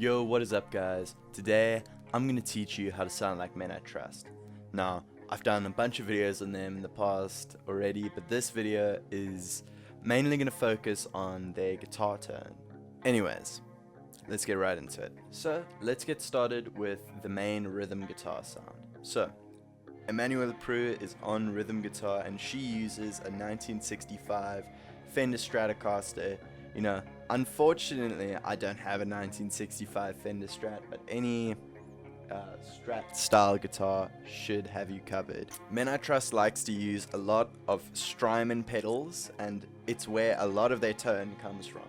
Yo, what is up guys? Today, I'm going to teach you how to sound like Men I Trust. Now, I've done a bunch of videos on them in the past already, but this video is mainly going to focus on their guitar tone. Anyways, let's get right into it. So, let's get started with the main rhythm guitar sound. So, Emmanuelle Prue is on rhythm guitar and she uses a 1965 Fender Stratocaster. You know, unfortunately, I don't have a 1965 Fender Strat, but any Strat style guitar should have you covered. Men I Trust likes to use a lot of Strymon pedals, and it's where a lot of their tone comes from.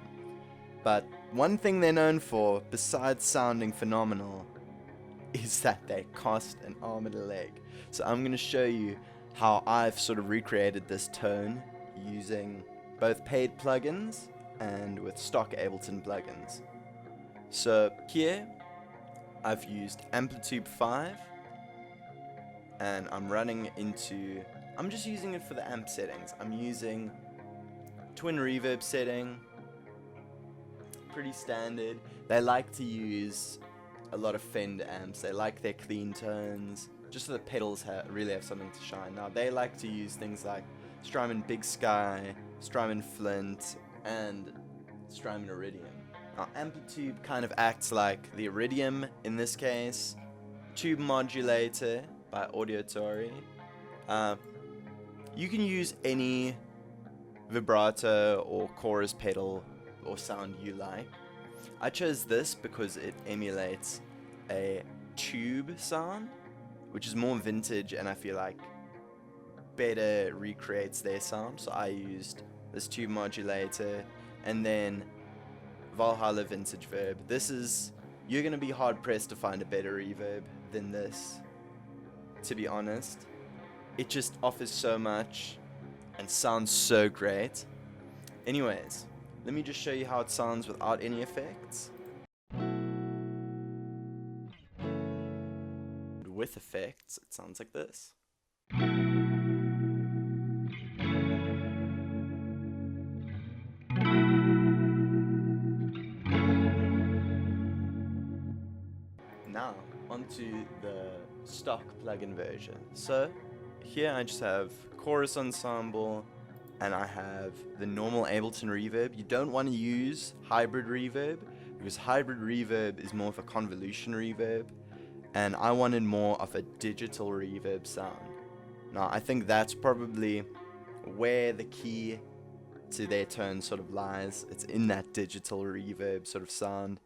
But one thing they're known for, besides sounding phenomenal, is that they cost an arm and a leg. So I'm going to show you how I've sort of recreated this tone using both paid plugins and with stock Ableton plugins. So here I've used Amplitude 5 and I'm just using it for the amp settings. I'm using twin reverb setting, pretty standard. They like to use a lot of Fender amps. They like their clean tones, just so the pedals really have something to shine. Now they like to use things like Strymon Big Sky, Strymon Flint, and Strymon Iridium. Now Amplitude kind of acts like the Iridium in this case. Tube Modulator by Audiotory. You can use any vibrato or chorus pedal or sound you like. I chose this because it emulates a tube sound, which is more vintage and I feel like better recreates their sound. So I used this tube modulator and then Valhalla Vintage Verb. You're going to be hard pressed to find a better reverb than this, to be honest. It just offers so much and sounds so great. Anyways, let me just show you how it sounds without any effects. With effects, it sounds like this. Now, onto the stock plugin version. So, here I just have chorus ensemble, and I have the normal Ableton reverb. You don't want to use hybrid reverb, because hybrid reverb is more of a convolution reverb, and I wanted more of a digital reverb sound. Now, I think that's probably where the key to their tone sort of lies. It's in that digital reverb sort of sound.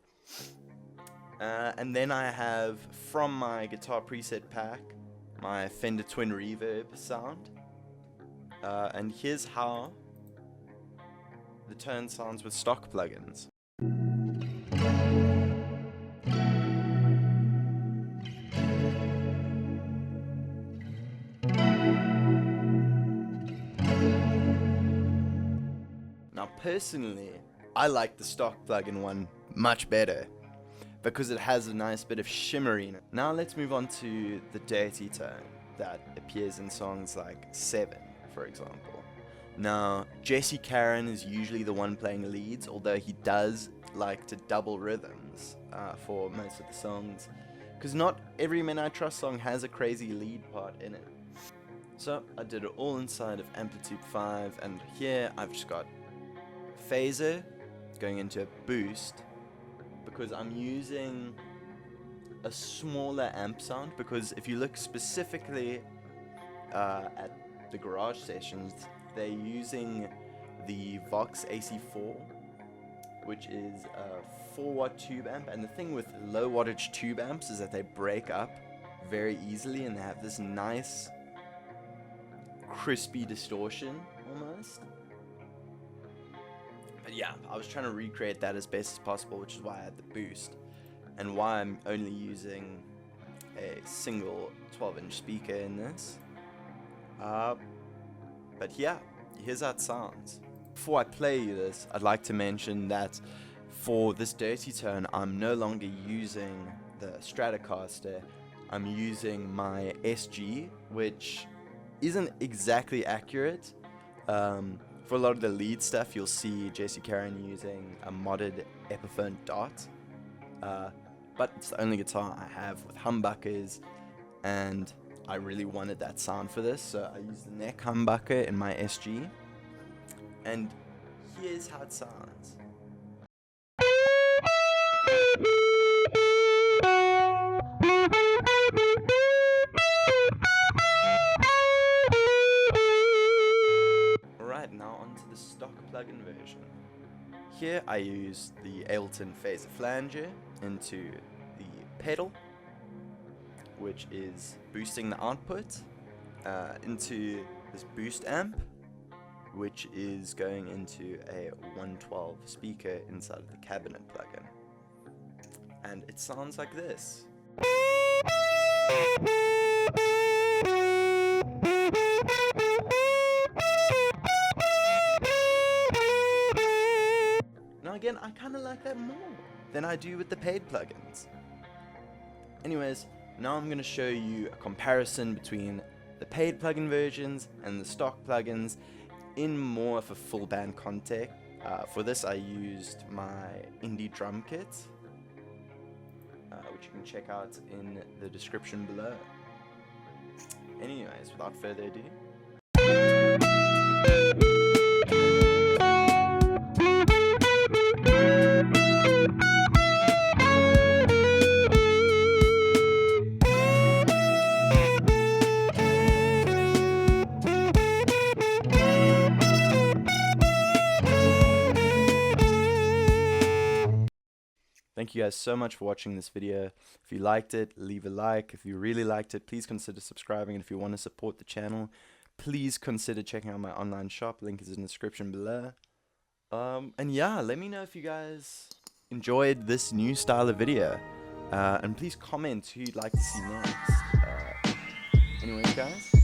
And then I have, from my guitar preset pack, my Fender Twin Reverb sound. And here's how the tone sounds with stock plugins. Now personally, I like the stock plugin one much better, because it has a nice bit of shimmer in it. Now let's move on to the dirty tone that appears in songs like Seven, for example. Now, Jesse Caron is usually the one playing leads, although he does like to double rhythms for most of the songs, because not every Men I Trust song has a crazy lead part in it. So I did it all inside of Amplitude 5, and here I've just got phaser going into a boost, because I'm using a smaller amp sound. Because if you look specifically at the garage sessions, they're using the Vox AC4, which is a 4-watt tube amp. And the thing with low wattage tube amps is that they break up very easily and they have this nice crispy distortion almost. But yeah, I was trying to recreate that as best as possible, which is why I had the boost, and why I'm only using a single 12-inch speaker in this. But yeah, here's how it sounds. Before I play you this, I'd like to mention that for this dirty tone, I'm no longer using the Stratocaster. I'm using my SG, which isn't exactly accurate. For a lot of the lead stuff, you'll see Jesse Caron using a modded Epiphone Dot, but it's the only guitar I have with humbuckers, and I really wanted that sound for this, so I used the neck humbucker in my SG, and here's how it sounds. Alright, now onto the stock plugin version. Here I use the Ableton Phaser Flanger into the pedal, which is boosting the output, into this boost amp, which is going into a 112 speaker inside of the cabinet plugin. And it sounds like this. Now again, I kind of like that more than I do with the paid plugins. Anyways, now I'm going to show you a comparison between the paid plugin versions and the stock plugins in more of a full band context. For this I used my indie drum kit, which you can check out in the description below. Anyways, without further ado, thank you guys so much for watching this video. If you liked it, leave a like. If you really liked it, please consider subscribing. And if you want to support the channel, please consider checking out my online shop. Link is in the description below. And yeah, let me know if you guys enjoyed this new style of video. And please comment who you'd like to see next. Anyways, guys.